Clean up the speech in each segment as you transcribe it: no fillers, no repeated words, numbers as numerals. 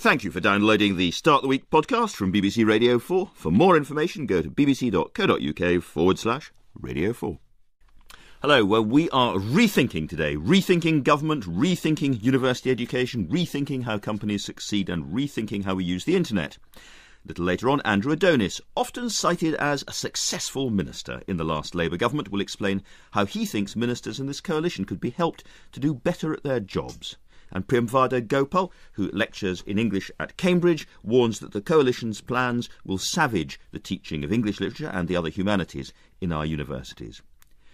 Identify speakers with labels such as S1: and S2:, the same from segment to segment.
S1: Thank you for downloading the Start the Week podcast from BBC Radio 4. For more information, go to bbc.co.uk/Radio 4. Hello, well, we are rethinking today. Rethinking government, rethinking university education, rethinking how companies succeed, and rethinking how we use the internet. A little later on, Andrew Adonis, often cited as a successful minister in the last Labour government, will explain how he thinks ministers in this coalition could be helped to do better at their jobs. And Priyamvada Gopal, who lectures in English at Cambridge, warns that the coalition's plans will savage the teaching of English literature and the other humanities in our universities.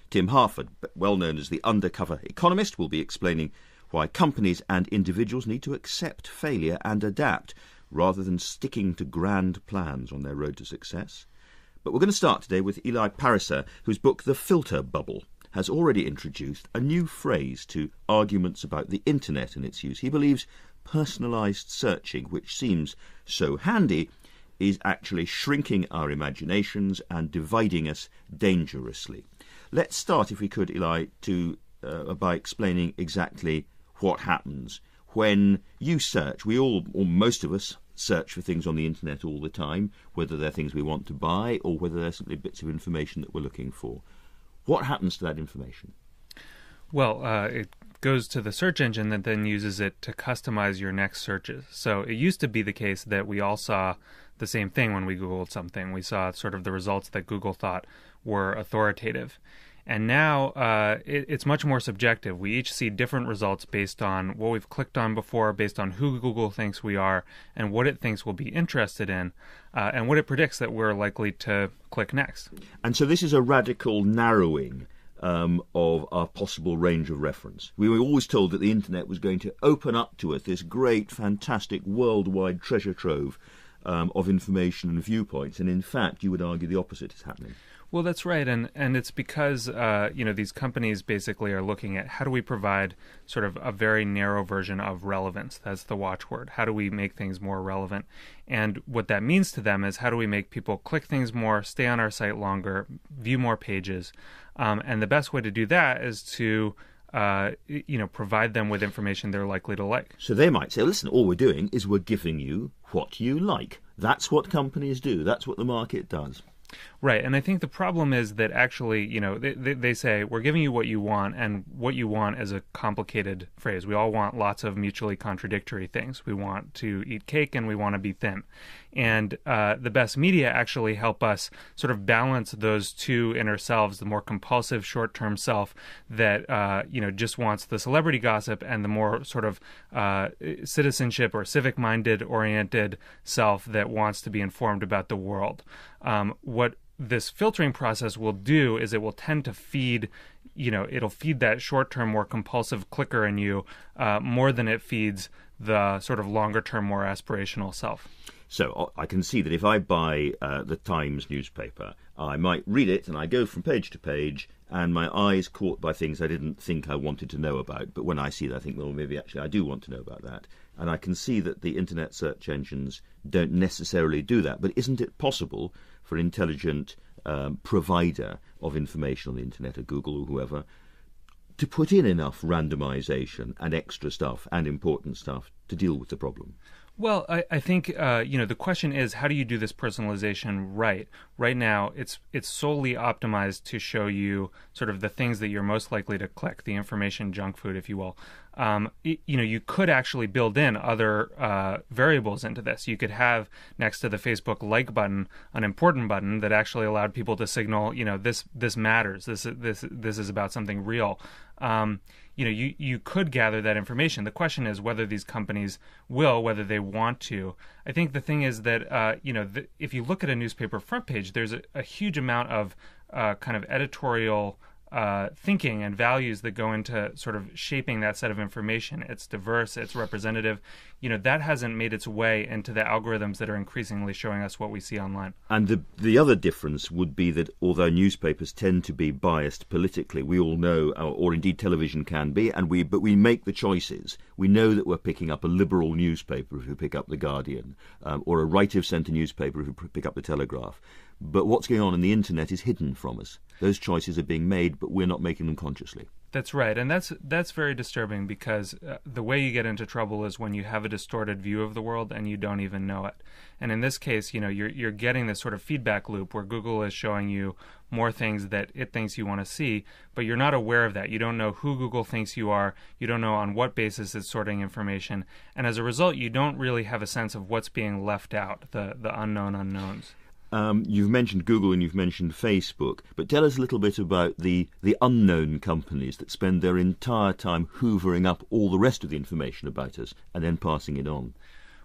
S1: Tim Harford, well known as the undercover economist, will be explaining why companies and individuals need to accept failure and adapt rather than sticking to grand plans on their road to success. But we're going to start today with Eli Pariser, whose book The Filter Bubble has already introduced a new phrase to arguments about the internet and its use. He believes personalised searching, which seems so handy, is actually shrinking our imaginations and dividing us dangerously. Let's start, if we could, Eli, by explaining exactly what happens when you search. We all, or most of us, search for things on the internet all the time, whether they're things we want to buy or whether they're simply bits of information that we're looking for. What happens to that information?
S2: Well, it goes to the search engine that then uses it to customize your next searches. So it used to be the case that we all saw the same thing when we Googled something. We saw sort of the results that Google thought were authoritative. And now it's much more subjective. We each see different results based on what we've clicked on before, based on who Google thinks we are, and what it thinks we'll be interested in, and what it predicts that we're likely to click next.
S1: And so this is a radical narrowing of our possible range of reference. We were always told that the internet was going to open up to us this great, fantastic, worldwide treasure trove of information and viewpoints. And in fact, you would argue the opposite is happening.
S2: Well, that's right, and it's because these companies basically are looking at how do we provide sort of a very narrow version of relevance. That's the watchword. How do we make things more relevant? And what that means to them is how do we make people click things more, stay on our site longer, view more pages, and the best way to do that is to provide them with information they're likely to like.
S1: So they might say, listen, all we're doing is we're giving you what you like. That's what companies do. That's what the market does.
S2: Right, and I think the problem is that actually, they say, we're giving you what you want, and what you want is a complicated phrase. We all want lots of mutually contradictory things. We want to eat cake and we want to be thin. And the best media actually help us sort of balance those two inner selves, the more compulsive short-term self that, just wants the celebrity gossip, and the more sort of citizenship or civic-minded oriented self that wants to be informed about the world. What this filtering process will do is it will tend to feed, it'll feed that short-term, more compulsive clicker in you more than it feeds the sort of longer-term, more aspirational self.
S1: So I can see that if I buy the Times newspaper, I might read it and I go from page to page and my eye's caught by things I didn't think I wanted to know about. But when I see that, I think, well, maybe actually I do want to know about that. And I can see that the internet search engines don't necessarily do that. But isn't it possible for an intelligent provider of information on the internet, a Google or whoever, to put in enough randomization and extra stuff and important stuff to deal with the problem?
S2: Well, I think, the question is, how do you do this personalization right? Right now, it's solely optimized to show you sort of the things that you're most likely to click, the information junk food, if you will. You could actually build in other variables into this. You could have next to the Facebook like button an important button that actually allowed people to signal, this matters. This is about something real. You could gather that information. The question is whether these companies will, whether they want to. I think the thing is that, if you look at a newspaper front page, there's a huge amount of kind of editorial thinking and values that go into sort of shaping that set of information. It's diverse, it's representative. That hasn't made its way into the algorithms that are increasingly showing us what we see online.
S1: And the other difference would be that although newspapers tend to be biased politically, we all know, or indeed television can be, but we make the choices. We know that we're picking up a liberal newspaper if we pick up The Guardian, or a right-of-centre newspaper if we pick up The Telegraph. But what's going on the internet is hidden from us. Those choices are being made, but we're not making them consciously.
S2: That's right, and that's very disturbing because the way you get into trouble is when you have a distorted view of the world and you don't even know it. And in this case, you're getting this sort of feedback loop where Google is showing you more things that it thinks you want to see, but you're not aware of that. You don't know who Google thinks you are. You don't know on what basis it's sorting information, and as a result, you don't really have a sense of what's being left out, the unknown unknowns.
S1: You've mentioned Google and you've mentioned Facebook, but tell us a little bit about the unknown companies that spend their entire time hoovering up all the rest of the information about us and then passing it on.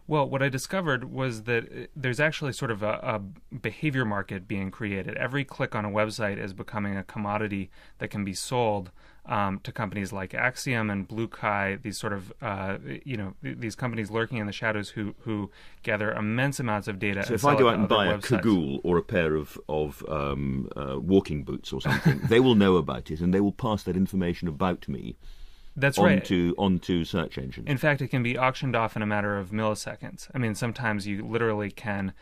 S2: Well, what I discovered was that there's actually sort of a behavior market being created. Every click on a website is becoming a commodity that can be sold to companies like Axiom and Blue Kai, these sort of, these companies lurking in the shadows who gather immense amounts of data.
S1: So if I go out and buy a cagoule or a pair of walking boots or something, they will know about it and they will pass that information about me.
S2: That's right.
S1: Onto search engines.
S2: In fact, it can be auctioned off in a matter of milliseconds. I mean, sometimes you literally can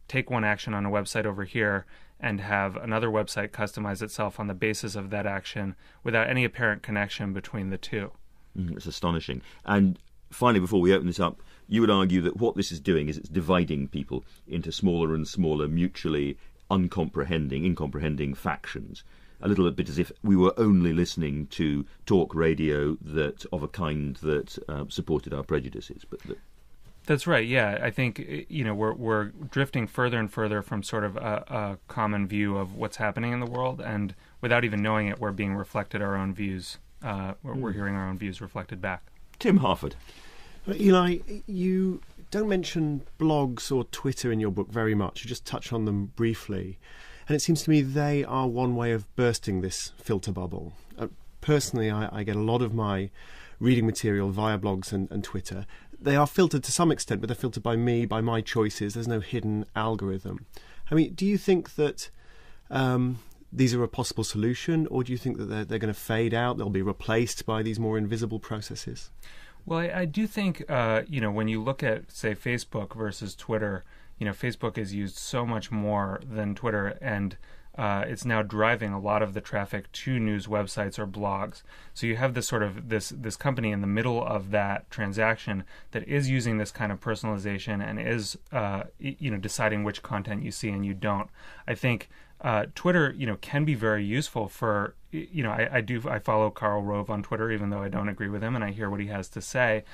S2: take one action on a website over here and have another website customize itself on the basis of that action without any apparent connection between the two.
S1: It's astonishing. And finally, before we open this up, you would argue that what this is doing is it's dividing people into smaller and smaller, mutually incomprehending factions. A little bit as if we were only listening to talk radio that of a kind that supported our prejudices.
S2: That's right. Yeah, I think we're drifting further and further from sort of a common view of what's happening in the world, and without even knowing it, we're being reflected our own views. We're hearing our own views reflected back.
S1: Tim Harford.
S3: Eli, you don't mention blogs or Twitter in your book very much. You just touch on them briefly. And it seems to me they are one way of bursting this filter bubble. Personally, I get a lot of my reading material via blogs and Twitter. They are filtered to some extent, but they're filtered by me, by my choices. There's no hidden algorithm. I mean, do you think that these are a possible solution, or do you think that they're going to fade out, they'll be replaced by these more invisible processes?
S2: Well, I do think, when you look at, say, Facebook versus Twitter, Facebook is used so much more than Twitter, and it's now driving a lot of the traffic to news websites or blogs. So you have this sort of this company in the middle of that transaction that is using this kind of personalization and is deciding which content you see and you don't. I think Twitter can be very useful for I follow Karl Rove on Twitter, even though I don't agree with him, and I hear what he has to say.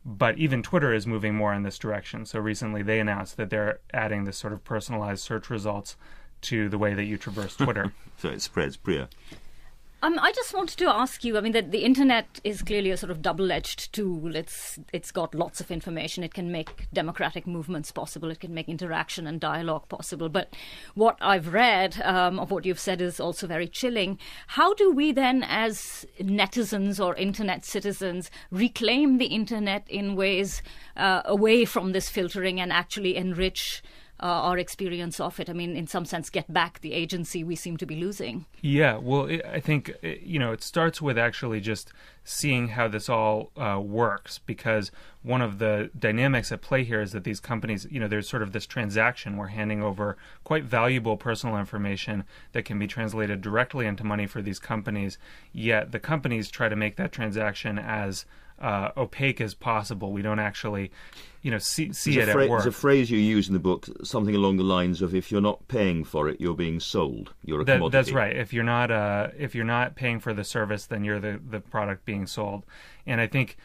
S2: But even Twitter is moving more in this direction. So recently they announced that they're adding this sort of personalized search results to the way that you traverse Twitter.
S1: So it spreads. Priya.
S4: I just wanted to ask you, I mean, the internet is clearly a sort of double-edged tool. It's got lots of information. It can make democratic movements possible. It can make interaction and dialogue possible. But what I've read of what you've said is also very chilling. How do we then, as netizens or internet citizens, reclaim the internet in ways away from this filtering and actually enrich our experience of it? I mean, in some sense, get back the agency we seem to be losing.
S2: Yeah, well, I think, it starts with actually just seeing how this all works, because one of the dynamics at play here is that these companies, there's sort of this transaction. We're handing over quite valuable personal information that can be translated directly into money for these companies, yet the companies try to make that transaction as opaque as possible. We don't actually see it at work.
S1: There's a phrase you use in the book, something along the lines of, if you're not paying for it, you're being sold. You're a commodity. That's
S2: right. If you're not paying for the service, then you're the product being sold. And I think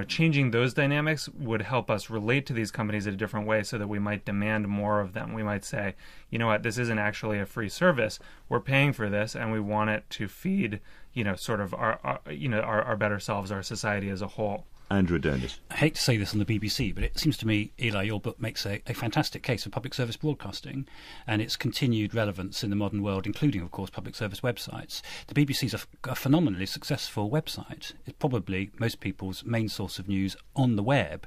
S2: changing those dynamics would help us relate to these companies in a different way, so that we might demand more of them. We might say, you know what, this isn't actually a free service. We're paying for this, and we want it to feed sort of our better selves, our society as a whole.
S1: Andrew Adonis.
S5: I hate to say this on the BBC, but it seems to me, Eli, your book makes a fantastic case for public service broadcasting and its continued relevance in the modern world, including, of course, public service websites. The BBC is a phenomenally successful website. It's probably most people's main source of news on the web,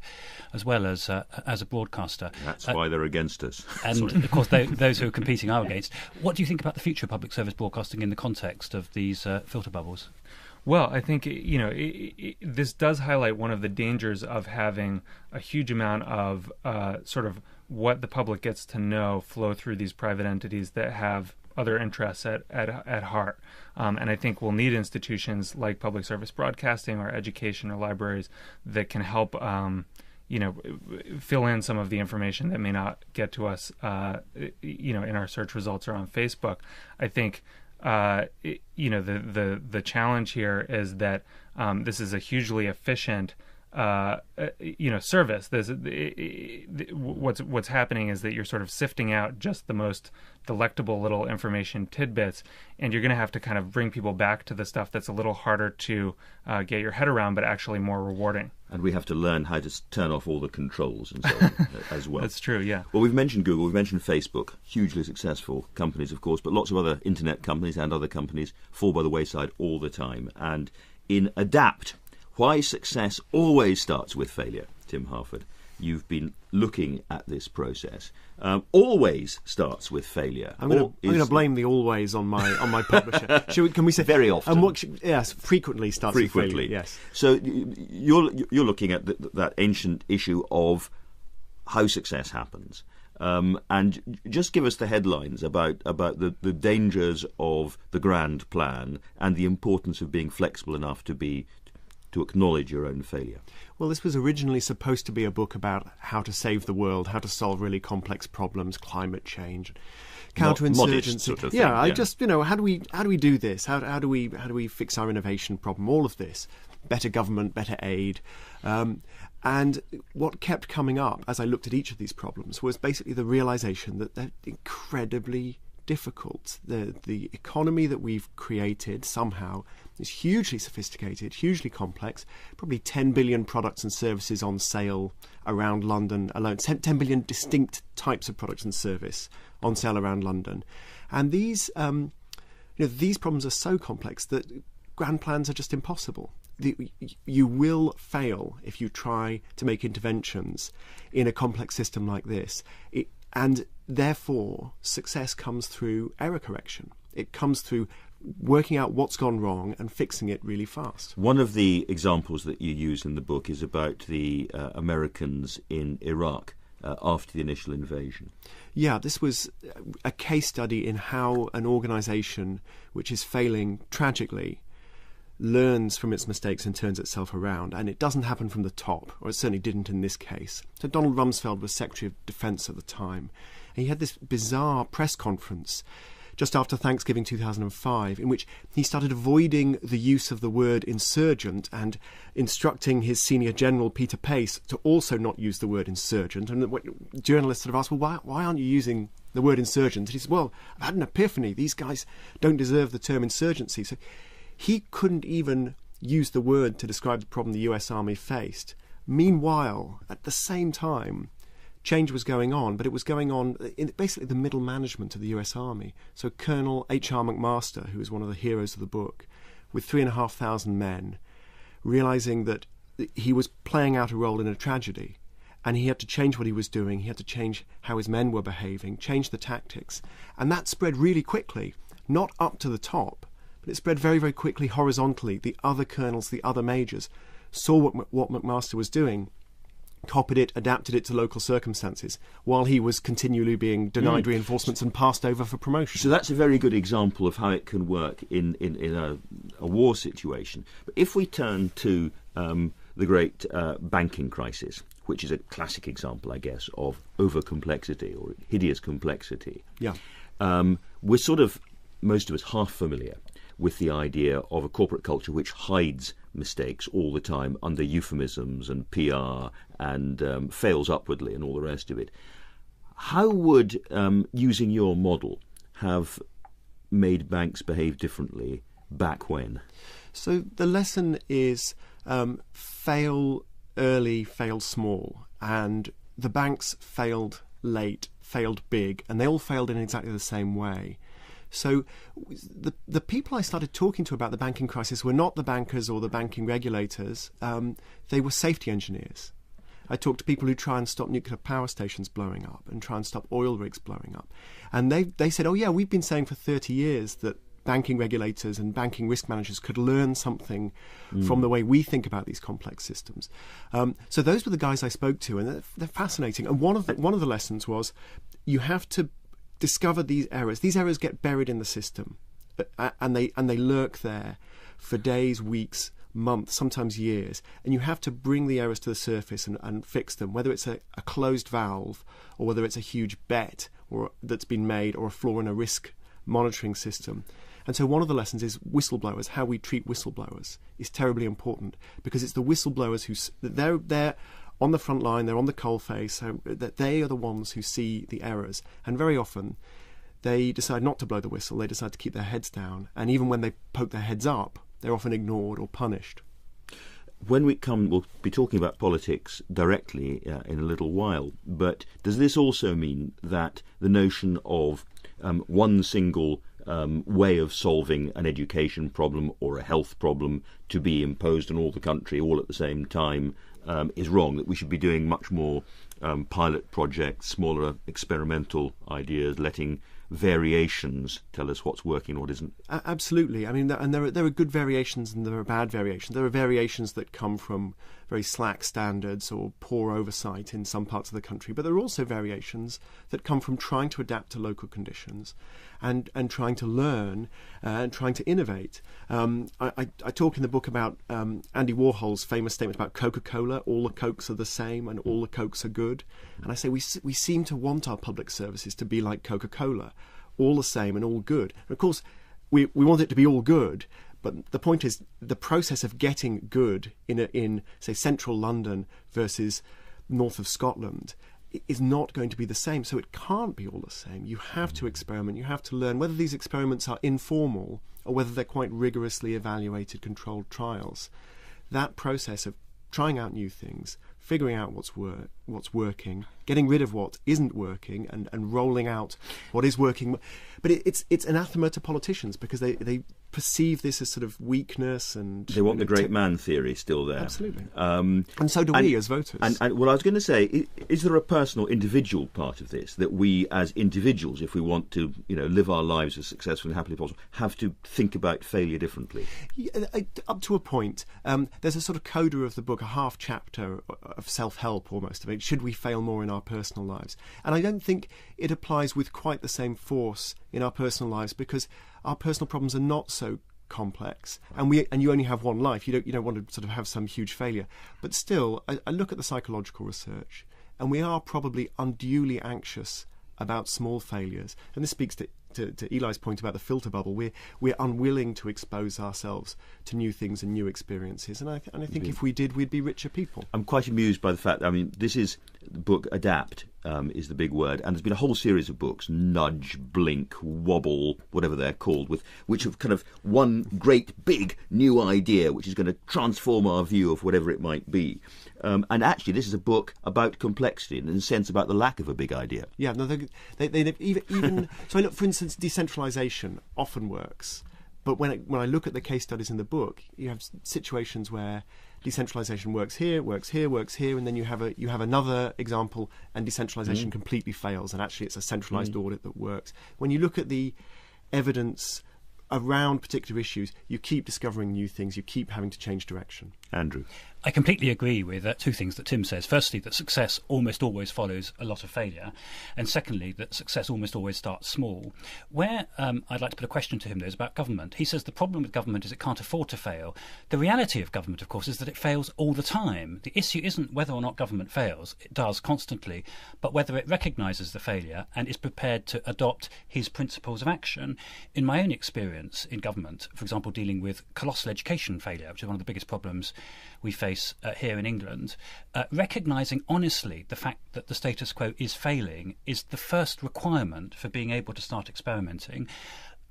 S5: as well as a broadcaster.
S1: That's why they're against us.
S5: And, of course, those who are competing are against. What do you think about the future of public service broadcasting in the context of these filter bubbles?
S2: Well, I think, this does highlight one of the dangers of having a huge amount of sort of what the public gets to know flow through these private entities that have other interests at heart. And I think we'll need institutions like public service broadcasting or education or libraries that can help fill in some of the information that may not get to us, in our search results or on Facebook. I think, the challenge here is that this is a hugely efficient, service. What's happening is that you're sort of sifting out just the most delectable little information tidbits, and you're going to have to kind of bring people back to the stuff that's a little harder to get your head around, but actually more rewarding.
S1: And we have to learn how to turn off all the controls and so on as well.
S2: That's true, yeah.
S1: Well, we've mentioned Google, we've mentioned Facebook, hugely successful companies, of course, but lots of other internet companies and other companies fall by the wayside all the time. And in Adapt, why success always starts with failure, Tim Harford, you've been looking at this process. Always starts with failure.
S3: I'm going to blame the always on my publisher. Can we say
S1: very often?
S3: Yes, frequently starts with failure. Yes.
S1: So you're looking at that ancient issue of how success happens, and just give us the headlines about the dangers of the grand plan and the importance of being flexible enough to acknowledge your own failure.
S3: Well, this was originally supposed to be a book about how to save the world, how to solve really complex problems, climate change, counterinsurgency.
S1: Sort of thing,
S3: yeah, I just how do we do this? How do we fix our innovation problem? All of this, better government, better aid, and what kept coming up as I looked at each of these problems was basically the realization that they're incredibly difficult. The economy that we've created somehow is hugely sophisticated, hugely complex, probably 10 billion products and services on sale around London alone, 10 billion distinct types of products and service on sale around London. And these problems are so complex that grand plans are just impossible. You will fail if you try to make interventions in a complex system like this. And therefore, success comes through error correction. It comes through working out what's gone wrong and fixing it really fast.
S1: One of the examples that you use in the book is about the Americans in Iraq after the initial invasion.
S3: Yeah, this was a case study in how an organisation which is failing tragically learns from its mistakes and turns itself around. And it doesn't happen from the top, or it certainly didn't in this case. So Donald Rumsfeld was Secretary of Defence at the time. And he had this bizarre press conference just after Thanksgiving 2005, in which he started avoiding the use of the word insurgent and instructing his senior general, Peter Pace, to also not use the word insurgent. And journalists sort of asked, well, why aren't you using the word insurgent? And he said, well, I've had an epiphany. These guys don't deserve the term insurgency. So he couldn't even use the word to describe the problem the US Army faced. Meanwhile, at the same time, change was going on, but it was going on in basically the middle management of the US Army. So Colonel H.R. McMaster, who is one of the heroes of the book, with 3,500 men, realizing that he was playing out a role in a tragedy, and he had to change what he was doing, he had to change how his men were behaving, change the tactics. And that spread really quickly, not up to the top, but it spread very, very quickly horizontally. The other colonels, the other majors, saw what McMaster was doing, copied it, adapted it to local circumstances, while he was continually being denied reinforcements and passed over for promotion.
S1: So that's a very good example of how it can work in a war situation. But if we turn to the great banking crisis, which is a classic example, I guess, of over-complexity or hideous complexity, we're sort of, most of us, half familiar with the idea of a corporate culture which hides mistakes all the time under euphemisms and PR and fails upwardly and all the rest of it. How would using your model have made banks behave differently back when?
S3: So the lesson is fail early, fail small. And the banks failed late, failed big, and they all failed in exactly the same way. So the people I started talking to about the banking crisis were not the bankers or the banking regulators. They were safety engineers. I talked to people who try and stop nuclear power stations blowing up and try and stop oil rigs blowing up. And they said, oh yeah, we've been saying for 30 years that banking regulators and banking risk managers could learn something from the way we think about these complex systems. So those were the guys I spoke to, and they're fascinating. And one of the lessons was you have to discover these errors. These errors get buried in the system, and they lurk there for days, weeks, months, sometimes years, and you have to bring the errors to the surface and fix them, whether it's a closed valve or whether it's a huge bet that's been made or a flaw in a risk monitoring system. And so one of the lessons is whistleblowers. How we treat whistleblowers is terribly important, because it's the whistleblowers they're on the front line, they're on the coalface, so that they are the ones who see the errors. And very often they decide not to blow the whistle, they decide to keep their heads down, and even when they poke their heads up, they're often ignored or punished.
S1: When we'll be talking about politics directly in a little while, but does this also mean that the notion of one single way of solving an education problem or a health problem to be imposed on all the country all at the same time is wrong, that we should be doing much more pilot projects, smaller experimental ideas, letting variations tell us what's working and what isn't?
S3: Absolutely. I mean, and there are good variations and there are bad variations. There are variations that come from very slack standards or poor oversight in some parts of the country, but there are also variations that come from trying to adapt to local conditions and trying to learn and trying to innovate. I talk in the book about Andy Warhol's famous statement about Coca-Cola: all the Cokes are the same and all the Cokes are good. And I say we seem to want our public services to be like Coca-Cola, all the same and all good. And of course, we want it to be all good, but the point is the process of getting good in say central London versus north of Scotland is not going to be the same. So it can't be all the same. You have to experiment. You have to learn whether these experiments are informal or whether they're quite rigorously evaluated, controlled trials. That process of trying out new things, figuring out what's working, getting rid of what isn't working, and rolling out what is working. But it's anathema to politicians, because they perceive this as sort of weakness, and
S1: they want the great man theory still there.
S3: Absolutely. And so do we as voters.
S1: And what I was going to say, is there a personal, individual part of this that we as individuals, if we want to live our lives as successfully and happily possible, have to think about failure differently?
S3: Up to a point. There's a sort of coda of the book, a half chapter of self-help almost. I mean, should we fail more in our personal lives? And I don't think it applies with quite the same force in our personal lives, because our personal problems are not so complex, and you only have one life. You don't want to sort of have some huge failure. But still, I look at the psychological research, and we are probably unduly anxious about small failures. And this speaks to Eli's point about the filter bubble. We're unwilling to expose ourselves to new things and new experiences. And I think if we did, we'd be richer people. I'm
S1: quite amused by the fact, this is the book Adapt is the big word, and there's been a whole series of books, Nudge, Blink, Wobble, whatever they're called, which have kind of one great big new idea which is going to transform our view of whatever it might be. And actually, this is a book about complexity and, in a sense, about the lack of a big idea.
S3: Yeah, no, they even so. I look, for instance, decentralisation often works, but when I look at the case studies in the book, you have situations where decentralisation works here, and then you have another example, and decentralisation completely fails, and actually it's a centralised audit that works. When you look at the evidence around particular issues, you keep discovering new things, you keep having to change direction.
S1: Andrew?
S5: I completely agree with two things that Tim says. Firstly, that success almost always follows a lot of failure. And secondly, that success almost always starts small. Where I'd like to put a question to him, though, is about government. He says the problem with government is it can't afford to fail. The reality of government, of course, is that it fails all the time. The issue isn't whether or not government fails. It does constantly. But whether it recognises the failure and is prepared to adopt his principles of action. In my own experience in government, for example, dealing with colossal education failure, which is one of the biggest problems we face here in England, recognising honestly the fact that the status quo is failing is the first requirement for being able to start experimenting.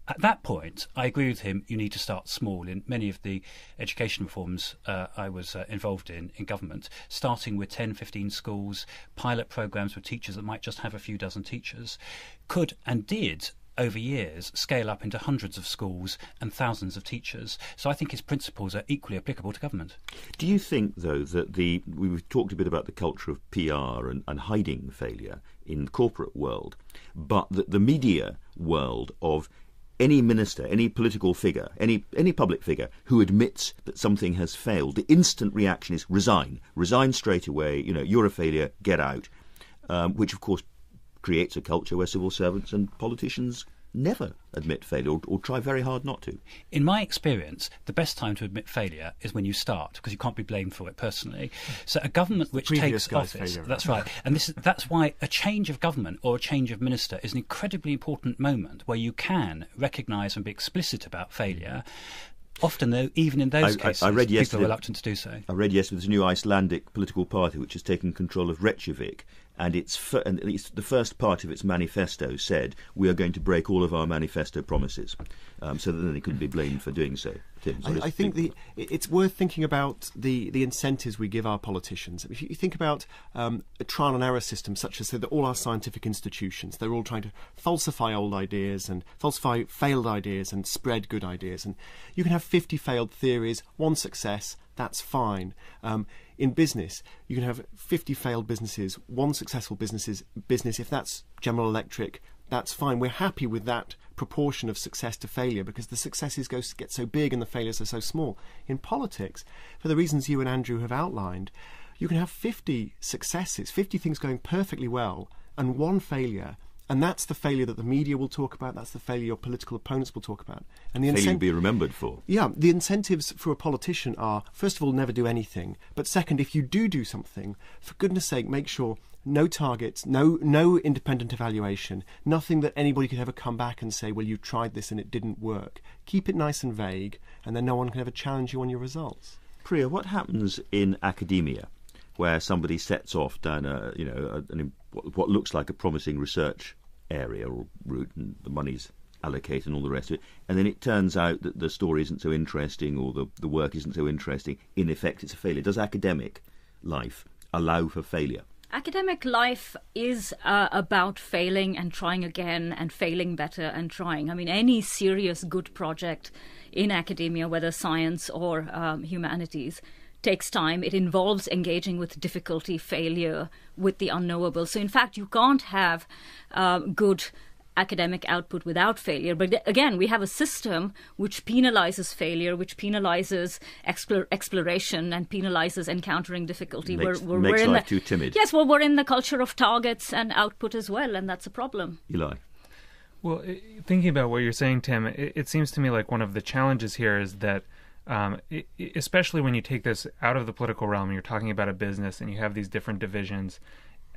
S5: At that point, I agree with him, you need to start small. In many of the education reforms I was involved in government, starting with 10, 15 schools, pilot programmes with teachers that might just have a few dozen teachers, could and did over years scale up into hundreds of schools and thousands of teachers. So I think his principles are equally applicable to government.
S1: Do you think, though, that we've talked a bit about the culture of PR and hiding failure in the corporate world, but that the media world of any minister, any political figure, any public figure who admits that something has failed, the instant reaction is resign straight away, you're a failure, get out, which of course creates a culture where civil servants and politicians never admit failure or try very hard not to.
S5: In my experience, the best time to admit failure is when you start, because you can't be blamed for it personally. So a government which
S3: Previous
S5: takes
S3: guy's
S5: office,
S3: failure.
S5: that's right, and that's why a change of government or a change of minister is an incredibly important moment where you can recognise and be explicit about failure. Often, though, even in those cases,
S1: I read
S5: people are reluctant to do so.
S1: I read yesterday there's a new Icelandic political party which has taken control of Reykjavik, and and at least the first part of its manifesto said, we are going to break all of our manifesto promises, so that then they couldn't be blamed for doing so. Tim,
S3: I think it's worth thinking about the incentives we give our politicians. If you think about a trial and error system, such as that all our scientific institutions, they're all trying to falsify old ideas and falsify failed ideas and spread good ideas. And you can have 50 failed theories, 1 success, that's fine. In business, you can have 50 failed businesses, 1 successful business. If that's General Electric, that's fine. We're happy with that proportion of success to failure because the successes get so big and the failures are so small. In politics, for the reasons you and Andrew have outlined, you can have 50 successes, 50 things going perfectly well, and 1 failure. And that's the failure that the media will talk about. That's the failure your political opponents will talk about. And the
S1: failure to be remembered for.
S3: Yeah, the incentives for a politician are, first of all, never do anything. But second, if you do something, for goodness sake, make sure no targets, no independent evaluation, nothing that anybody could ever come back and say, well, you tried this and it didn't work. Keep it nice and vague, and then no one can ever challenge you on your results.
S1: Priya, what happens in academia where somebody sets off down what looks like a promising research area or route, and the money's allocated and all the rest of it, and then it turns out that the story isn't so interesting or the work isn't so interesting? In effect, it's a failure. Does academic life allow for failure?
S4: Academic life is about failing and trying again and failing better and trying. I mean, any serious good project in academia, whether science or humanities, takes time. It involves engaging with difficulty, failure, with the unknowable. So in fact, you can't have good academic output without failure. But again, we have a system which penalizes failure, which penalizes exploration and penalizes encountering difficulty.
S1: Makes life too timid.
S4: Yes, well, we're in the culture of targets and output as well, and that's a problem.
S1: Eli?
S2: Well, thinking about what you're saying, Tim, it seems to me like one of the challenges here is that especially when you take this out of the political realm, you're talking about a business and you have these different divisions.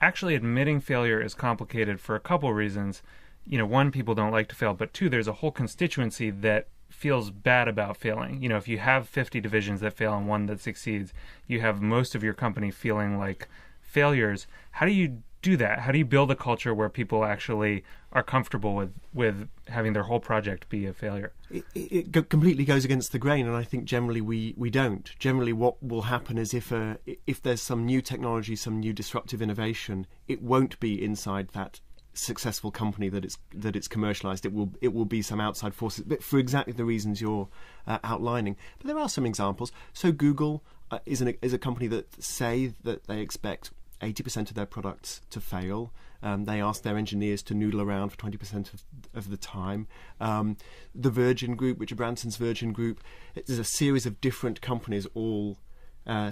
S2: Actually, admitting failure is complicated for a couple reasons. One, people don't like to fail, but 2, there's a whole constituency that feels bad about failing. If you have 50 divisions that fail and 1 that succeeds, you have most of your company feeling like failures. How do you do that? How do you build a culture where people actually are comfortable with having their whole project be a failure?
S3: It completely goes against the grain, and I think generally we don't. Generally what will happen is if there's some new technology, some new disruptive innovation, it won't be inside that successful company that it's commercialized. It will be some outside forces, but for exactly the reasons you're outlining. But there are some examples. So Google is a company that say that they expect 80% of their products to fail. They ask their engineers to noodle around for 20% of the time. The Virgin Group, Richard Branson's Virgin Group, there's a series of different companies all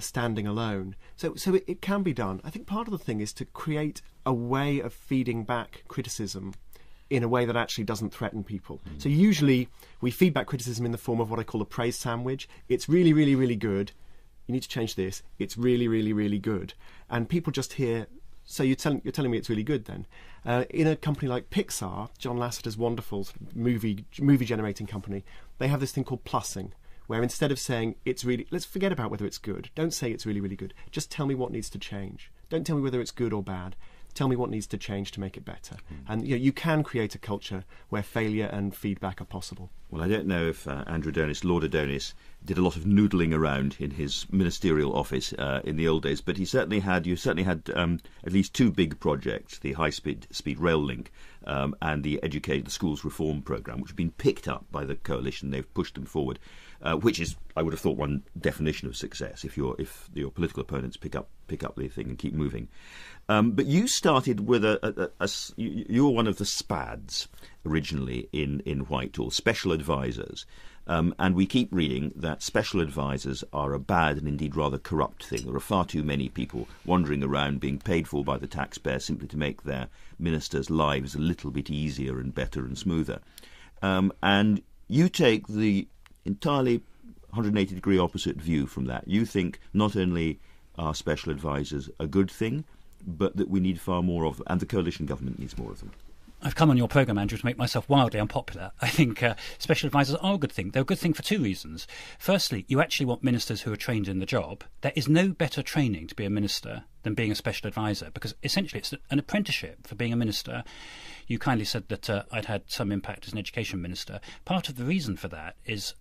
S3: standing alone. So it can be done. I think part of the thing is to create a way of feeding back criticism in a way that actually doesn't threaten people. So usually we feed back criticism in the form of what I call a praise sandwich. It's really, really, really good. You need to change this. It's really, really, really good. And people just hear, so you're telling me it's really good then. In a company like Pixar, John Lasseter's wonderful movie generating company, they have this thing called plussing, where instead of saying it's really, let's forget about whether it's good. Don't say it's really, really good. Just tell me what needs to change. Don't tell me whether it's good or bad. Tell me what needs to change to make it better. And you can create a culture where failure and feedback are possible.
S1: Well, I don't know if Lord Adonis, did a lot of noodling around in his ministerial office in the old days, but you certainly had at least 2 big projects: the high-speed rail link and the schools reform programme, which have been picked up by the coalition. They've pushed them forward, which is, I would have thought, one definition of success if your political opponents pick up the thing and keep moving. But you started with you were one of the SPADs, originally in Whitehall, special advisors. And we keep reading that special advisors are a bad and indeed rather corrupt thing. There are far too many people wandering around being paid for by the taxpayer simply to make their ministers' lives a little bit easier and better and smoother. And you take the entirely 180-degree opposite view from that. You think not only are special advisors a good thing, but that we need far more of them, and the coalition government needs more of them.
S5: I've come on your programme, Andrew, to make myself wildly unpopular. I think special advisors are a good thing. They're a good thing for two reasons. Firstly, you actually want ministers who are trained in the job. There is no better training to be a minister than being a special advisor, because essentially it's an apprenticeship for being a minister. You kindly said that I'd had some impact as an education minister. Part of the reason for that is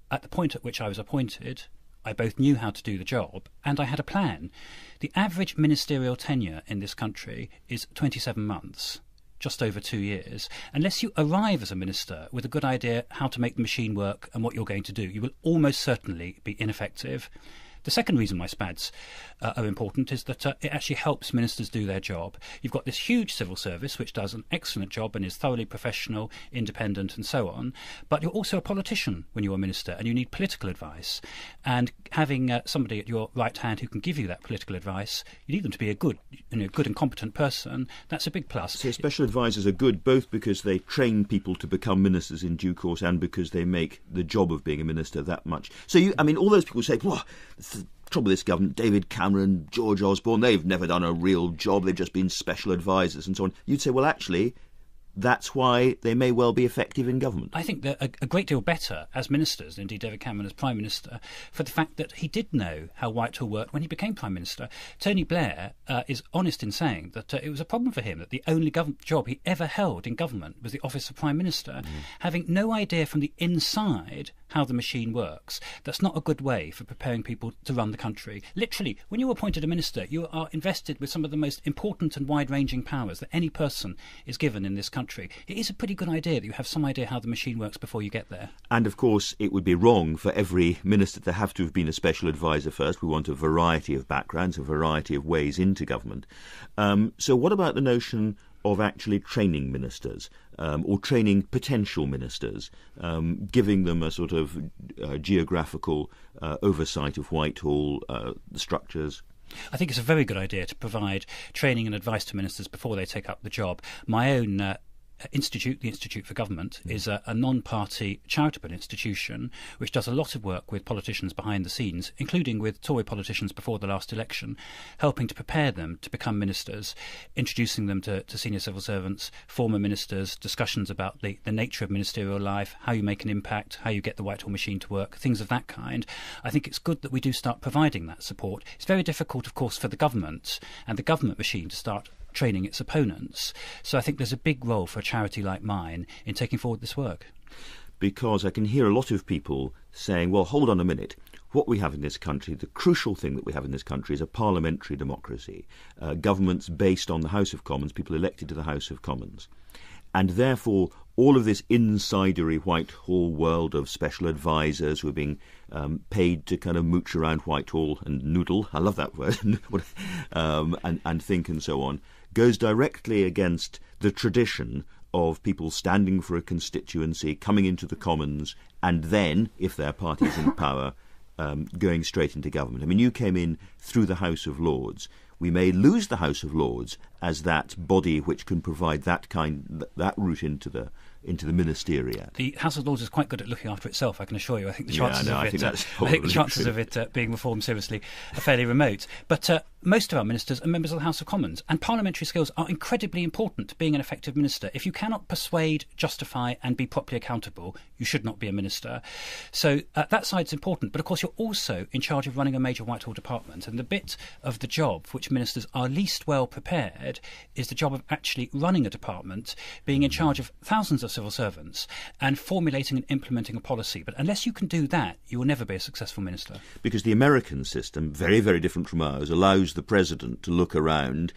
S5: at the point at which I was appointed, I both knew how to do the job and I had a plan. The average ministerial tenure in this country is 27 months. Just over 2 years. Unless you arrive as a minister with a good idea how to make the machine work and what you're going to do, you will almost certainly be ineffective. The second reason my SPADs are important is that it actually helps ministers do their job. You've got this huge civil service which does an excellent job and is thoroughly professional, independent and so on, but you're also a politician when you're a minister and you need political advice. And having somebody at your right hand who can give you that political advice, you need them to be a good and competent person. That's a big plus.
S1: So special advisors are good both because they train people to become ministers in due course and because they make the job of being a minister that much. So all those people say, well, the trouble with this government, David Cameron, George Osborne, they've never done a real job, they've just been special advisors and so on. You'd say, well, actually, that's why they may well be effective in government.
S5: I think they're a great deal better as ministers, indeed David Cameron as Prime Minister, for the fact that he did know how Whitehall worked when he became Prime Minister. Tony Blair is honest in saying that it was a problem for him that the only job he ever held in government was the office of Prime Minister. Having no idea from the inside how the machine works, that's not a good way for preparing people to run the country. Literally, when you're appointed a minister, you are invested with some of the most important and wide-ranging powers that any person is given in this country. It is a pretty good idea that you have some idea how the machine works before you get there.
S1: And of course, it would be wrong for every minister to have to have been a special advisor first. We want a variety of backgrounds, a variety of ways into government. So what about the notion of actually training ministers or training potential ministers, giving them a sort of geographical oversight of Whitehall, the structures?
S5: I think it's a very good idea to provide training and advice to ministers before they take up the job. My own institute, the Institute for Government, is a non-party charitable institution which does a lot of work with politicians behind the scenes, including with Tory politicians before the last election, helping to prepare them to become ministers, introducing them to senior civil servants, former ministers, discussions about the nature of ministerial life, how you make an impact, how you get the Whitehall machine to work, things of that kind. I think it's good that we do start providing that support. It's very difficult, of course, for the government and the government machine to start training its opponents. So I think there's a big role for a charity like mine in taking forward this work.
S1: Because I can hear a lot of people saying, well, hold on a minute. What we have in this country, the crucial thing that we have in this country is a parliamentary democracy, governments based on the House of Commons, people elected to the House of Commons. And therefore, all of this insidery Whitehall world of special advisors who are being paid to kind of mooch around Whitehall and noodle, I love that word, and think and so on, goes directly against the tradition of people standing for a constituency, coming into the Commons, and then, if their party's in power, going straight into government. I mean, you came in through the House of Lords. We may lose the House of Lords as that body which can provide that route into the ministeriate.
S5: The House of Lords is quite good at looking after itself, I can assure you. I think the chances of it being reformed seriously are fairly remote. But most of our ministers are members of the House of Commons, and parliamentary skills are incredibly important to being an effective minister. If you cannot persuade, justify and be properly accountable, you should not be a minister. So that side's important, but of course you're also in charge of running a major Whitehall department, and the bit of the job for which ministers are least well prepared is the job of actually running a department, being in charge of thousands of civil servants and formulating and implementing a policy. But unless you can do that, you will never be a successful minister.
S1: Because the American system, very, very different from ours, allows the president to look around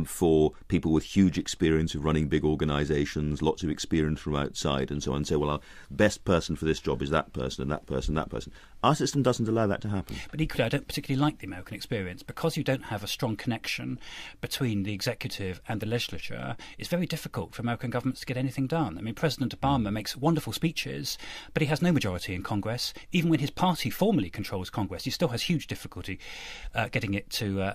S1: for people with huge experience of running big organisations, lots of experience from outside and so on, and say, well, our best person for this job is that person and that person and that person. Our system doesn't allow that to happen.
S5: But equally, I don't particularly like the American experience. Because you don't have a strong connection between the executive and the legislature, it's very difficult for American governments to get anything done. I mean, President Obama makes wonderful speeches, but he has no majority in Congress. Even when his party formally controls Congress, he still has huge difficulty getting it to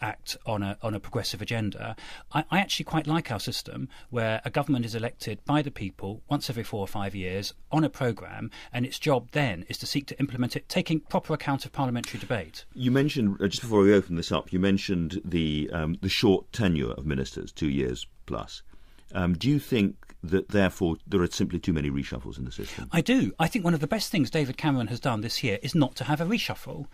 S5: act on a progressive agenda. I actually quite like our system, where a government is elected by the people once every 4 or 5 years on a programme, and its job then is to seek to implement it, taking proper account of parliamentary debate.
S1: You mentioned, just before we open this up, you mentioned the short tenure of ministers, 2 years plus. Do you think that, therefore, there are simply too many reshuffles in the system?
S5: I do. I think one of the best things David Cameron has done this year is not to have a reshuffle.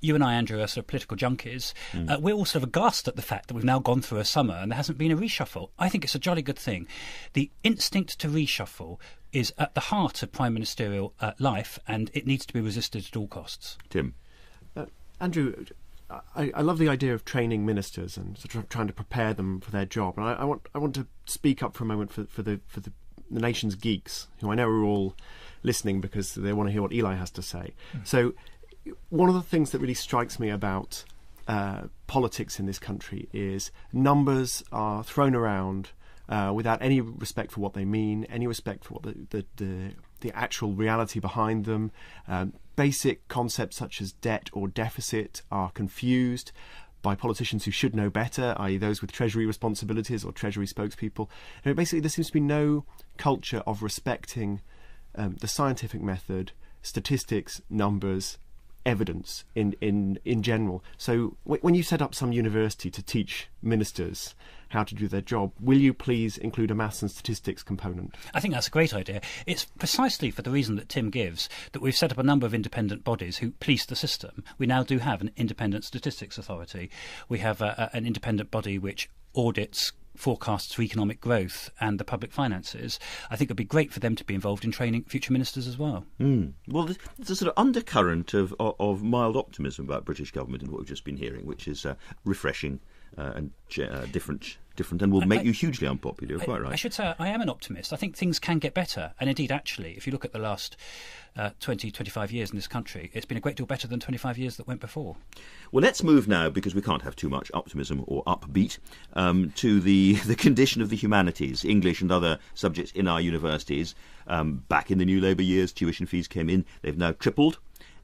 S5: You and I, Andrew, are sort of political junkies. We're all sort of aghast at the fact that we've now gone through a summer and there hasn't been a reshuffle. I think it's a jolly good thing. The instinct to reshuffle is at the heart of prime ministerial life, and it needs to be resisted at all costs.
S1: Tim?
S3: Andrew, I love the idea of training ministers and sort of trying to prepare them for their job. And I want to speak up for a moment for the nation's geeks, who I know are all listening because they want to hear what Eli has to say. So one of the things that really strikes me about politics in this country is numbers are thrown around without any respect for what they mean, any respect for what the actual reality behind them. Basic concepts such as debt or deficit are confused by politicians who should know better, i.e. those with Treasury responsibilities or Treasury spokespeople. And basically, there seems to be no culture of respecting the scientific method, statistics, numbers, evidence in general. So when you set up some university to teach ministers how to do their job, will you please include a maths and statistics component?
S5: I think that's a great idea. It's precisely for the reason that Tim gives that we've set up a number of independent bodies who police the system. We now do have an independent statistics authority. We have an independent body which audits forecasts for economic growth and the public finances. I think it would be great for them to be involved in training future ministers as well.
S1: Well, there's a sort of undercurrent of mild optimism about British government in what we've just been hearing, which is refreshing and different, and will make you hugely unpopular. You're quite right.
S5: I should say I am an optimist. I think things can get better. And indeed, actually, if you look at the last 20, 25 years in this country, it's been a great deal better than 25 years that went before.
S1: Well, let's move now, because we can't have too much optimism or upbeat, to the condition of the humanities, English and other subjects in our universities. Back in the New Labour years, tuition fees came in. They've now tripled.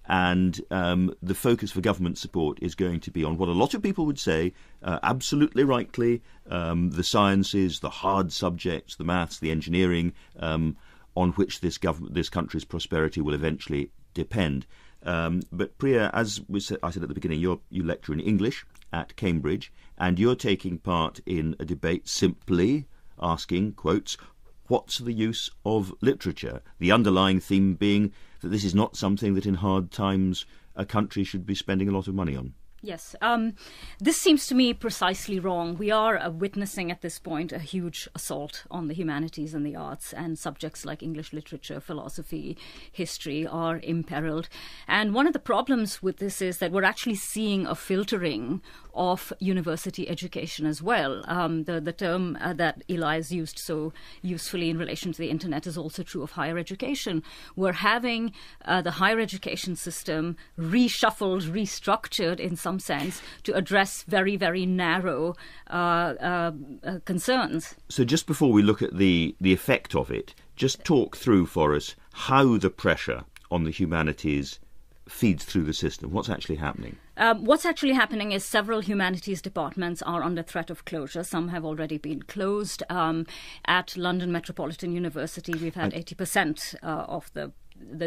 S1: And the focus for government support is going to be on what a lot of people would say, absolutely rightly, the sciences, the hard subjects, the maths, the engineering, on which this country's prosperity will eventually depend. But Priya, as I said at the beginning, you lecture in English at Cambridge, and you're taking part in a debate simply asking, quotes, what's the use of literature? The underlying theme being that this is not something that in hard times a country should be spending a lot of money on.
S4: Yes. This seems to me precisely wrong. We are witnessing at this point a huge assault on the humanities and the arts, and subjects like English literature, philosophy, history are imperiled. And one of the problems with this is that we're actually seeing a filtering of university education as well. The term that Eli has used so usefully in relation to the internet is also true of higher education. We're having the higher education system reshuffled, restructured in some sense to address very, very narrow concerns.
S1: So just before we look at the effect of it, just talk through for us how the pressure on the humanities feeds through the system. What's actually happening?
S4: What's actually happening is several humanities departments are under threat of closure. Some have already been closed. At London Metropolitan University, we've had 80% of the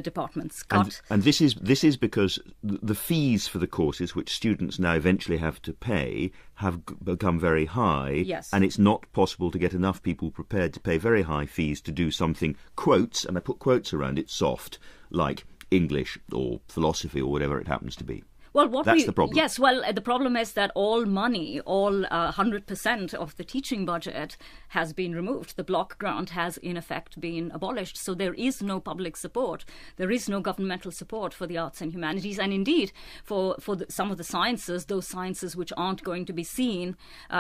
S4: departments cut.
S1: And this is because the fees for the courses which students now eventually have to pay have become very high.
S4: Yes.
S1: And it's not possible to get enough people prepared to pay very high fees to do something, quotes, and I put quotes around it, soft, like English or philosophy or whatever it happens to be.
S4: Well,
S1: That's the problem.
S4: Yes, well, the problem is that all money, all 100% of the teaching budget has been removed. The block grant has, in effect, been abolished. So there is no public support. There is no governmental support for the arts and humanities. And indeed, for some of the sciences, those sciences which aren't going to be seen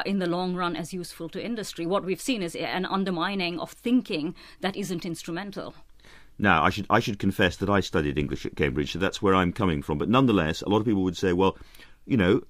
S4: in the long run as useful to industry, what we've seen is an undermining of thinking that isn't instrumental.
S1: Now, I should confess that I studied English at Cambridge, so that's where I'm coming from. But nonetheless, a lot of people would say, well, you know,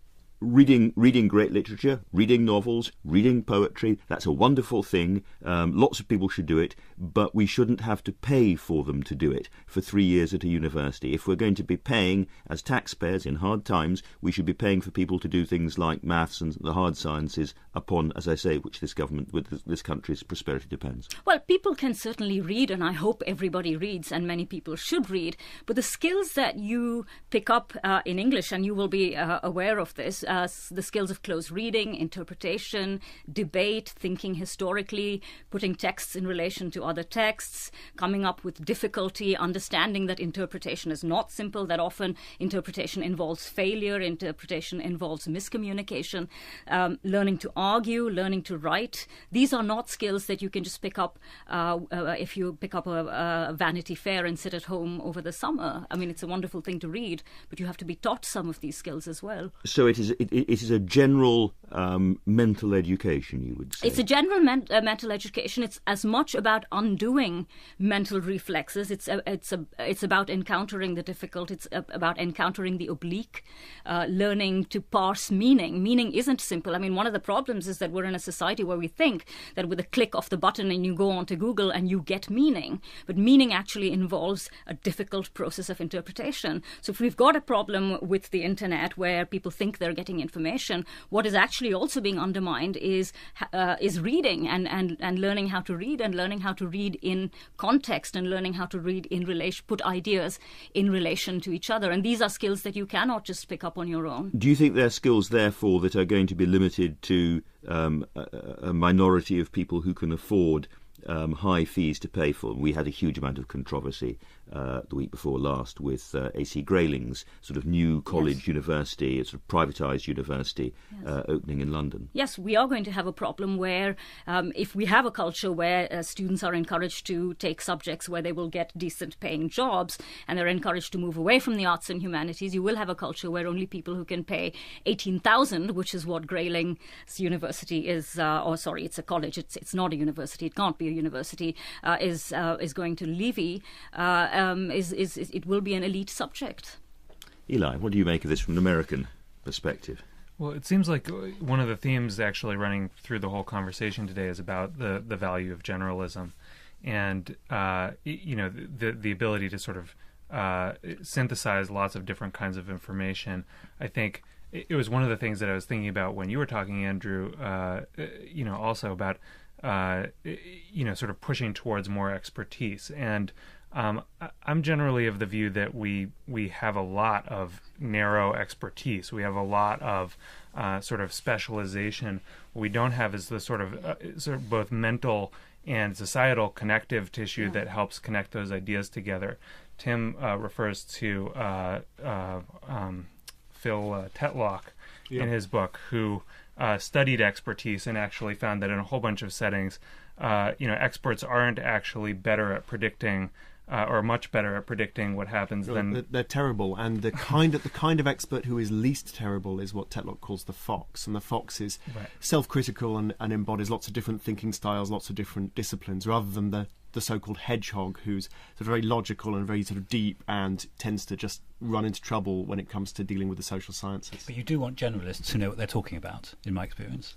S1: reading great literature, reading novels, reading poetry, that's a wonderful thing. Lots of people should do it, but we shouldn't have to pay for them to do it for 3 years at a university. If we're going to be paying as taxpayers in hard times, we should be paying for people to do things like maths and the hard sciences upon, as I say, which this government, with this country's prosperity depends.
S4: Well, people can certainly read, and I hope everybody reads, and many people should read, but the skills that you pick up in English, and you will be aware of this, the skills of close reading, interpretation, debate, thinking historically, putting texts in relation to other texts, coming up with difficulty, understanding that interpretation is not simple, that often interpretation involves failure, interpretation involves miscommunication, learning to argue, learning to write. These are not skills that you can just pick up if you pick up a Vanity Fair and sit at home over the summer. I mean, it's a wonderful thing to read, but you have to be taught some of these skills as well.
S1: So it is a general mental education, you would say?
S4: It's a general mental education. It's as much about undoing mental reflexes. It's about encountering the difficult. It's about encountering the oblique, learning to parse meaning. Meaning isn't simple. I mean, one of the problems is that we're in a society where we think that with a click of the button and you go onto Google and you get meaning. But meaning actually involves a difficult process of interpretation. So if we've got a problem with the internet where people think they're getting information, what is actually also being undermined is reading and learning how to read, and learning how to read in context, and learning how to read in relation, put ideas in relation to each other. And these are skills that you cannot just pick up on your own.
S1: Do you think they're skills, therefore, that are going to be limited to a minority of people who can afford high fees to pay for? We had a huge amount of controversy the week before last with AC Grayling's sort of new college university, a sort of privatised university opening in London.
S4: Yes, we are going to have a problem where if we have a culture where students are encouraged to take subjects where they will get decent paying jobs, and they're encouraged to move away from the arts and humanities, you will have a culture where only people who can pay 18,000, which is what Grayling's university is, it's a college, it's not a university, it can't be a university, is going to levy, it will be an elite subject.
S1: Eli, what do you make of this from an American perspective?
S2: Well, it seems like one of the themes actually running through the whole conversation today is about the value of generalism, and the ability to sort of synthesize lots of different kinds of information. I think it was one of the things that I was thinking about when you were talking, Andrew. Also about sort of pushing towards more expertise. And I'm generally of the view that we have a lot of narrow expertise. We have a lot of sort of specialization. What we don't have is the sort of both mental and societal connective tissue that helps connect those ideas together. Tim refers to Phil Tetlock in his book, who studied expertise and actually found that in a whole bunch of settings, experts aren't actually better at predicting or much better at predicting what happens than...
S3: They're terrible, and the kind of expert who is least terrible is what Tetlock calls the fox, and the fox is self-critical and embodies lots of different thinking styles, lots of different disciplines, rather than the so-called hedgehog, who's sort of very logical and very sort of deep and tends to just run into trouble when it comes to dealing with the social sciences.
S5: But you do want generalists who know what they're talking about, in my experience.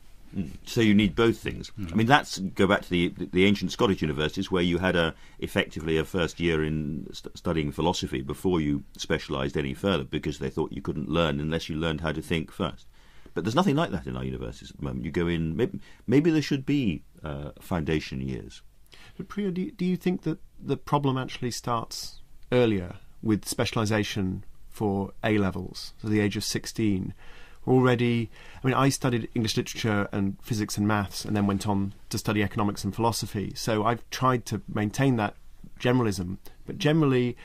S1: So you need both things. I mean, go back to the ancient Scottish universities, where you had effectively a first year in studying philosophy before you specialised any further, because they thought you couldn't learn unless you learned how to think first. But there's nothing like that in our universities at the moment. You go in, maybe there should be foundation years.
S3: But Priya, do you think that the problem actually starts earlier with specialisation for A-levels, so the age of 16? Already, I mean, I studied English literature and physics and maths, and then went on to study economics and philosophy. So I've tried to maintain that generalism. But generally,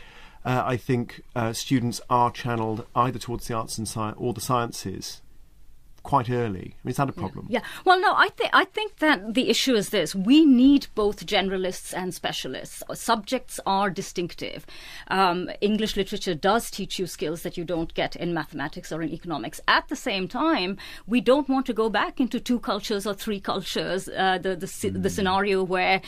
S3: I think students are channeled either towards the arts and or the sciences quite early. I mean, is that a problem?
S4: Yeah. Well, no, I think that the issue is this. We need both generalists and specialists. Subjects are distinctive. English literature does teach you skills that you don't get in mathematics or in economics. At the same time, we don't want to go back into 2 cultures or 3 cultures, the scenario where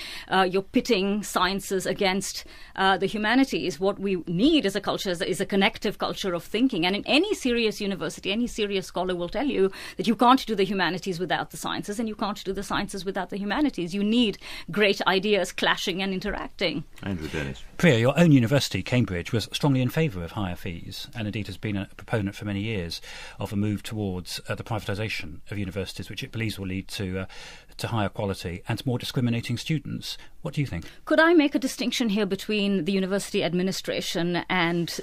S4: you're pitting sciences against the humanities. What we need as a culture is a connective culture of thinking. And in any serious university, any serious scholar will tell you that you can't do the humanities without the sciences, and you can't do the sciences without the humanities. You need great ideas clashing and interacting.
S1: Andrew Dennis.
S5: Priya, your own university, Cambridge, was strongly in favour of higher fees, and indeed has been a proponent for many years of a move towards the privatisation of universities, which it believes will lead to higher quality and more discriminating students. What do you think?
S4: Could I make a distinction here between the university administration and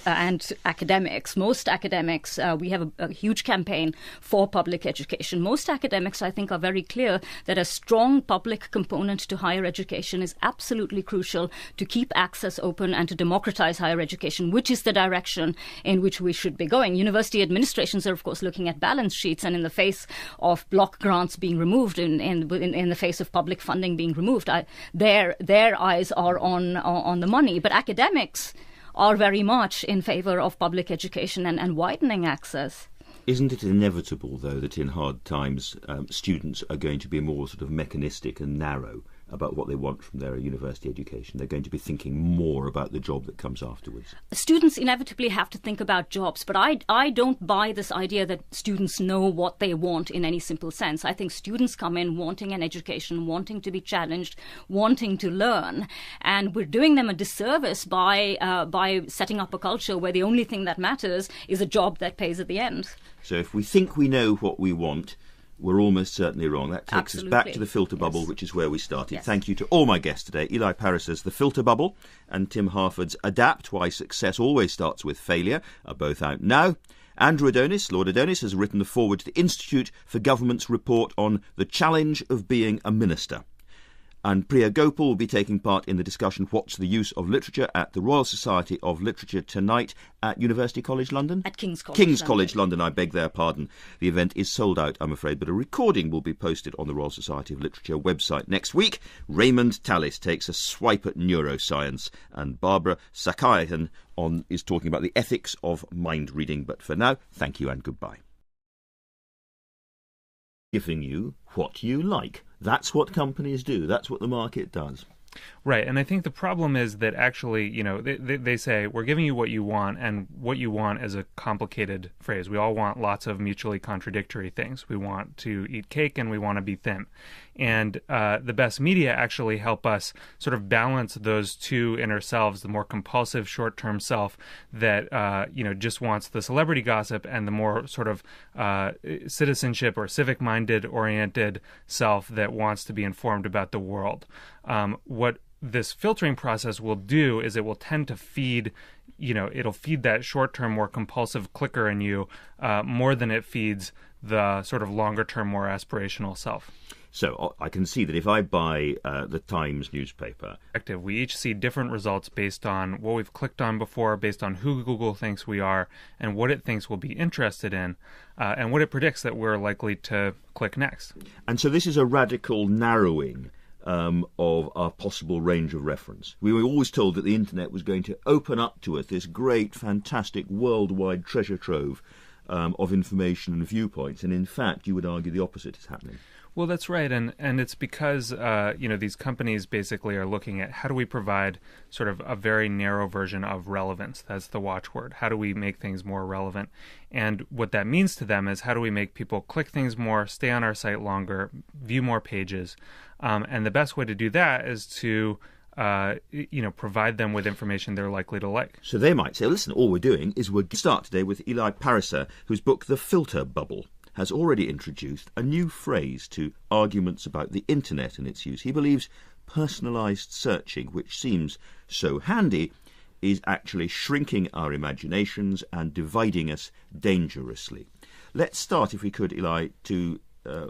S4: academics? Most academics, we have a huge campaign for public education. Most academics, I think, are very clear that a strong public component to higher education is absolutely crucial to keep access open and to democratize higher education, which is the direction in which we should be going. University administrations are, of course, looking at balance sheets, and in the face of block grants being removed, in the face of public funding being removed, their eyes are on the money. But academics are very much in favour of public education and widening access.
S1: Isn't it inevitable, though, that in hard times students are going to be more sort of mechanistic and narrow about what they want from their university education? They're going to be thinking more about the job that comes afterwards.
S4: Students inevitably have to think about jobs, but I don't buy this idea that students know what they want in any simple sense. I think students come in wanting an education, wanting to be challenged, wanting to learn, and we're doing them a disservice by setting up a culture where the only thing that matters is a job that pays at the end.
S1: So if we think we know what we want, we're almost certainly wrong. That takes us back to the filter bubble, which is where we started.
S4: Yes.
S1: Thank you to all my guests today, Eli Paris's The Filter Bubble and Tim Harford's Adapt, Why Success Always Starts With Failure are both out now. Andrew Adonis, Lord Adonis, has written the foreword to the Institute for Government's report on the challenge of being a minister. And Priya Gopal will be taking part in the discussion What's the Use of Literature at the Royal Society of Literature tonight at University College London?
S4: At King's College
S1: King's
S4: London.
S1: College London, I beg their pardon. The event is sold out, I'm afraid, but a recording will be posted on the Royal Society of Literature website next week. Raymond Tallis takes a swipe at neuroscience, and Barbara Sakayan is talking about the ethics of mind reading. But for now, thank you and goodbye. Giving you what you like. That's what companies do. That's what the market does.
S2: Right, and I think the problem is that actually, they say, we're giving you what you want, and what you want is a complicated phrase. We all want lots of mutually contradictory things. We want to eat cake and we want to be thin. And the best media actually help us sort of balance those two inner selves, the more compulsive short-term self that, just wants the celebrity gossip, and the more sort of citizenship or civic-minded oriented self that wants to be informed about the world. What this filtering process will do is it will tend to feed, it'll feed that short-term, more compulsive clicker in you more than it feeds the sort of longer-term, more aspirational self.
S1: So I can see that if I buy the Times newspaper,
S2: we each see different results based on what we've clicked on before, based on who Google thinks we are, and what it thinks we'll be interested in, and what it predicts that we're likely to click next.
S1: And so this is a radical narrowing of our possible range of reference. We were always told that the internet was going to open up to us this great, fantastic, worldwide treasure trove of information and viewpoints, and in fact, you would argue the opposite is happening.
S2: Well, that's right, and it's because these companies basically are looking at how do we provide sort of a very narrow version of relevance. That's the watchword. How do we make things more relevant? And what that means to them is how do we make people click things more, stay on our site longer, view more pages, and the best way to do that is to provide them with information they're likely to like.
S1: So they might say, listen, all we're doing is we'll start today with Eli Paris, whose book The Filter Bubble has already introduced a new phrase to arguments about the internet and its use. He believes personalised searching, which seems so handy, is actually shrinking our imaginations and dividing us dangerously. Let's start, if we could, Eli,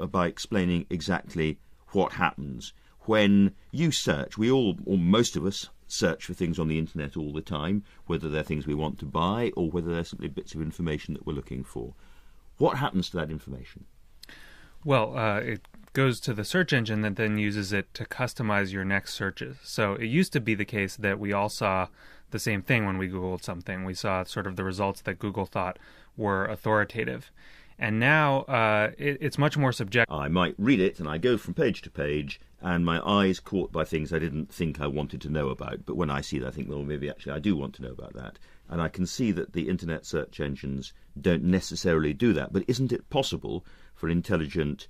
S1: by explaining exactly what happens when you search. We all, or most of us, search for things on the internet all the time, whether they're things we want to buy or whether they're simply bits of information that we're looking for. What happens to that information?
S2: Well, it goes to the search engine that then uses it to customize your next searches. So it used to be the case that we all saw the same thing when we Googled something. We saw sort of the results that Google thought were authoritative. And now it's much more subjective.
S1: I might read it and I go from page to page and my eye's caught by things I didn't think I wanted to know about. But when I see that, I think, well, maybe actually I do want to know about that. And I can see that the internet search engines don't necessarily do that. But isn't it possible for an intelligent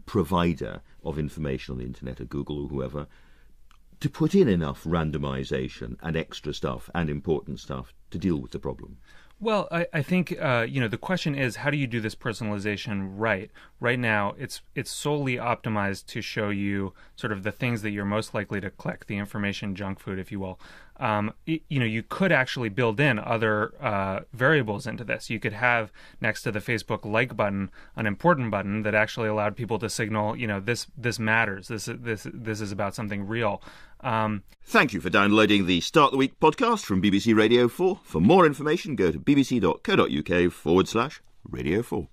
S1: provider of information on the internet, a Google or whoever, to put in enough randomization and extra stuff and important stuff to deal with the problem?
S2: Well, I think the question is, how do you do this personalization right? Right now, it's solely optimized to show you sort of the things that you're most likely to click, the information junk food, if you will. You could actually build in other variables into this. You could have next to the Facebook like button an important button that actually allowed people to signal, this matters. This is about something real.
S1: Thank you for downloading the Start the Week podcast from BBC Radio 4. For more information, go to bbc.co.uk/Radio 4.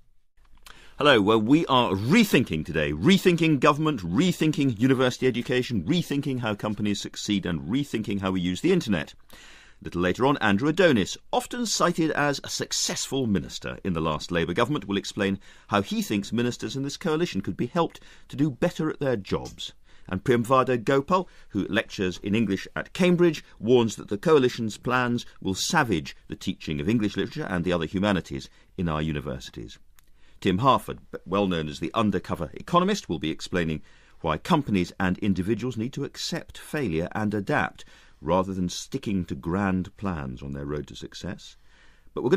S1: Hello, well, we are rethinking today. Rethinking government, rethinking university education, rethinking how companies succeed, and rethinking how we use the internet. A little later on, Andrew Adonis, often cited as a successful minister in the last Labour government, will explain how he thinks ministers in this coalition could be helped to do better at their jobs. And Priyamvada Gopal, who lectures in English at Cambridge, warns that the coalition's plans will savage the teaching of English literature and the other humanities in our universities. Tim Harford, well known as the undercover economist, will be explaining why companies and individuals need to accept failure and adapt rather than sticking to grand plans on their road to success. But we're going to